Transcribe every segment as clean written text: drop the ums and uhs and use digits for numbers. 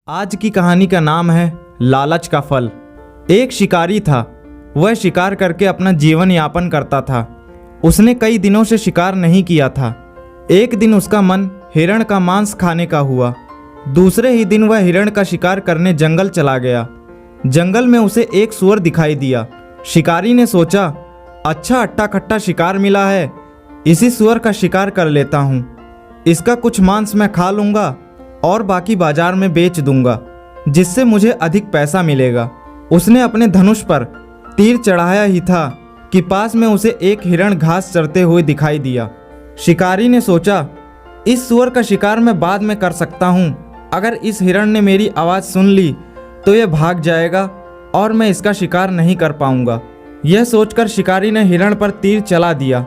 आज की कहानी का नाम है लालच का फल। एक शिकारी था। वह शिकार करके अपना जीवन यापन करता था। उसने कई दिनों से शिकार नहीं किया था। एक दिन उसका मन हिरण का मांस खाने का हुआ। दूसरे ही दिन वह हिरण का शिकार करने जंगल चला गया। जंगल में उसे एक सूअर दिखाई दिया। शिकारी ने सोचा, अच्छा अट्टा खट्टा शिकार मिला है, इसी सूअर का शिकार कर लेता हूँ। इसका कुछ मांस मैं खा लूँगा और बाकी बाजार में बेच दूंगा, जिससे मुझे अधिक पैसा मिलेगा। उसने अपने धनुष पर तीर चढ़ाया ही था कि पास में उसे एक हिरण घास चरते हुए दिखाई दिया। शिकारी ने सोचा, इस सूअर का शिकार मैं बाद में कर सकता हूँ। अगर इस हिरण ने मेरी आवाज़ सुन ली तो यह भाग जाएगा और मैं इसका शिकार नहीं कर पाऊंगा। यह सोचकर शिकारी ने हिरण पर तीर चला दिया।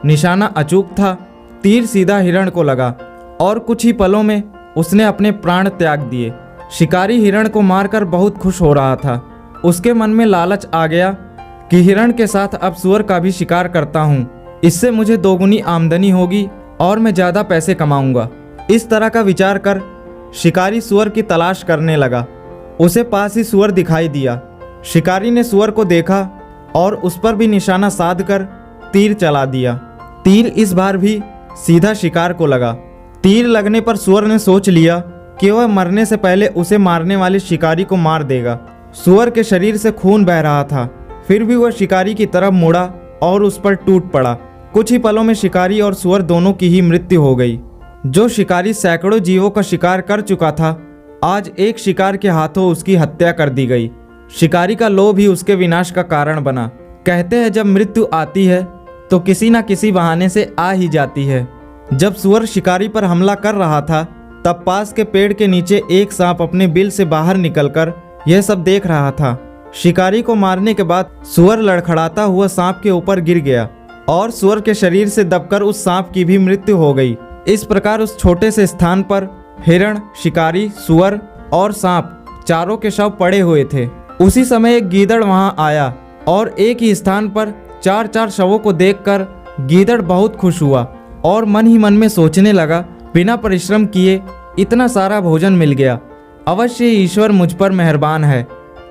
निशाना अचूक था। तीर सीधा हिरण को लगा और कुछ ही पलों में उसने अपने प्राण त्याग दिए। शिकारी हिरण को मारकर बहुत खुश हो रहा था। उसके मन में लालच आ गया कि हिरण के साथ अब सूअर का भी शिकार करता हूँ। इससे मुझे दोगुनी आमदनी होगी और मैं ज़्यादा पैसे कमाऊंगा। इस तरह का विचार कर शिकारी सूअर की तलाश करने लगा। उसे पास ही सूअर दिखाई दिया। शिकारी ने सूअर को देखा और उस पर भी निशाना साध कर तीर चला दिया। तीर इस बार भी सीधा शिकार को लगा। तीर लगने पर सूअर ने सोच लिया कि वह मरने से पहले उसे मारने वाले शिकारी को मार देगा। सूअर के शरीर से खून बह रहा था, फिर भी वह शिकारी की तरफ मुड़ा और उस पर टूट पड़ा। कुछ ही पलों में शिकारी और सूअर दोनों की ही मृत्यु हो गई। जो शिकारी सैकड़ों जीवों का शिकार कर चुका था, आज एक शिकार के हाथों उसकी हत्या कर दी गई। शिकारी का लोभ ही उसके विनाश का कारण बना। कहते हैं, जब मृत्यु आती है तो किसी न किसी बहाने से आ ही जाती है। जब सूअर शिकारी पर हमला कर रहा था, तब पास के पेड़ के नीचे एक सांप अपने बिल से बाहर निकलकर यह सब देख रहा था। शिकारी को मारने के बाद सूअर लड़खड़ाता हुआ सांप के ऊपर गिर गया और सूअर के शरीर से दबकर उस सांप की भी मृत्यु हो गई। इस प्रकार उस छोटे से स्थान पर हिरण, शिकारी, सूअर और सांप चारों के शव पड़े हुए थे। उसी समय एक गीदड़ वहां आया और एक ही स्थान पर चार चार शवों को देखकर गीदड़ बहुत खुश हुआ और मन ही मन में सोचने लगा, बिना परिश्रम किए इतना सारा भोजन मिल गया। अवश्य ईश्वर मुझ पर मेहरबान है,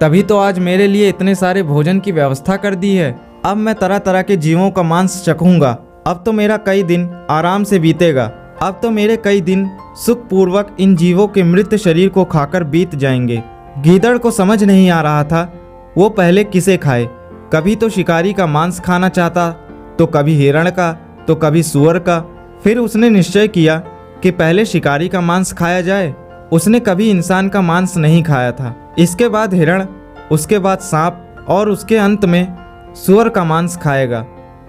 तभी तो आज मेरे लिए इतने सारे भोजन की व्यवस्था कर दी है। अब मैं तरह तरह के जीवों का मांस चखूंगा। अब तो मेरा कई दिन आराम से बीतेगा। अब तो मेरे कई दिन सुखपूर्वक इन जीवों के मृत शरीर को खाकर बीत जाएंगे। गीदड़ को समझ नहीं आ रहा था वो पहले किसे खाए। कभी तो शिकारी का मांस खाना चाहता, तो कभी हिरण का, तो कभी सूअर का। फिर उसने निश्चय किया कि पहले शिकारी का मांस खाया जाए। उसने कभी इंसान का मांस नहीं खाया था। इसके बाद हिरण, उसके बाद सांप और उसके अंत में सूअर का मांस खाएगा।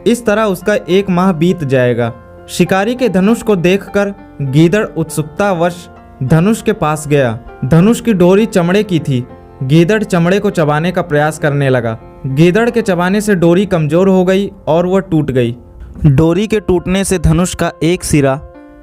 इस तरह उसका 1 माह बीत जाएगा। शिकारी के धनुष को देखकर गीदड़ उत्सुकतावश धनुष के पास गया। धनुष की डोरी चमड़े की थी। गीदड़ चमड़े को चबाने का प्रयास करने लगा। गीदड़ के चबाने से डोरी कमजोर हो गई और वह टूट गई। डोरी के टूटने से धनुष का एक सिरा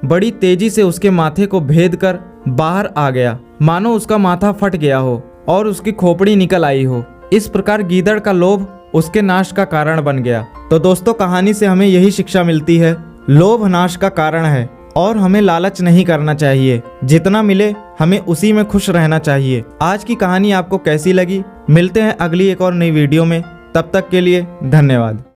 बड़ी तेजी से उसके माथे को भेद कर बाहर आ गया, मानो उसका माथा फट गया हो और उसकी खोपड़ी निकल आई हो। इस प्रकार गीदड़ का लोभ उसके नाश का कारण बन गया। तो दोस्तों, कहानी से हमें यही शिक्षा मिलती है, लोभ नाश का कारण है और हमें लालच नहीं करना चाहिए। जितना मिले हमें उसी में खुश रहना चाहिए। आज की कहानी आपको कैसी लगी? मिलते हैं अगली एक और नई वीडियो में। तब तक के लिए धन्यवाद।